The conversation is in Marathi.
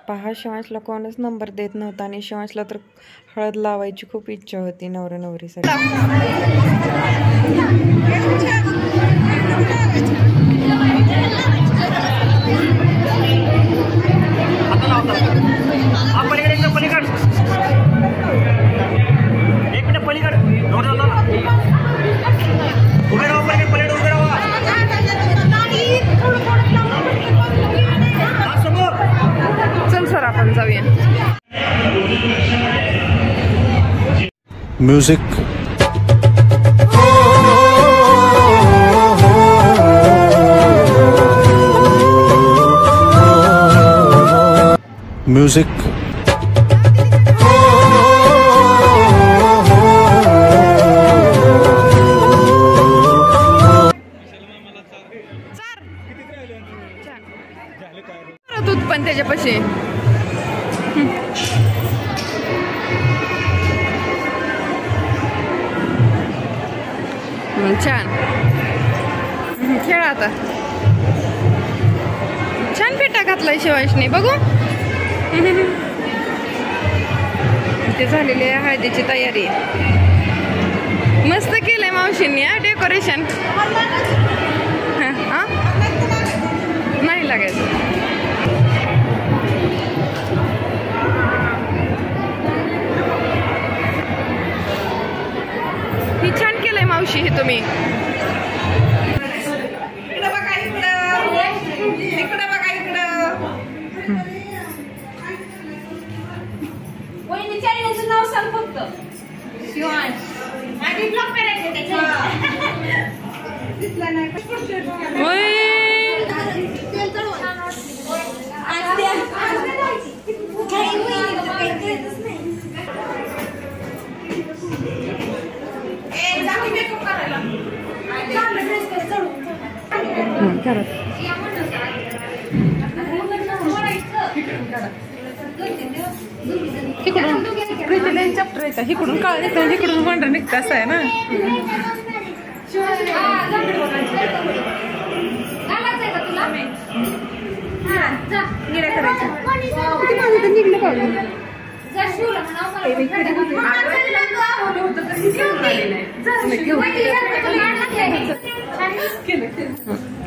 पहा, शिवांशला कोणच नंबर देत नव्हता आणि शिवांशला तर हळद लावायची खूप इच्छा होती नवरा नवरीसाठी. चल सर आपण जाऊया. म्युझिक. म्युझिक. दूध पण त्याच्यापाशी छान. खेळ आता. छान फेटा घातलाय शिवांशने. बघू ते झालेली आहे हळदीची तयारी. मस्त केलंय मावशींनी डेकोरेशन. नाही लागायचं. ही छान केलंय मावशी हे तुम्ही. इकडं बघा, इकडं बघा, इकडं. चॅनलचं नाव सांग फक्त. शिवांश. आधी ब्लॉक करायचं त्याच्यात. इकडून चॅप्टर येतात. इकडून काळ निघतं, इकडून वंडर निघतं. असं आहे ना. निघलं पाहिजे. केलं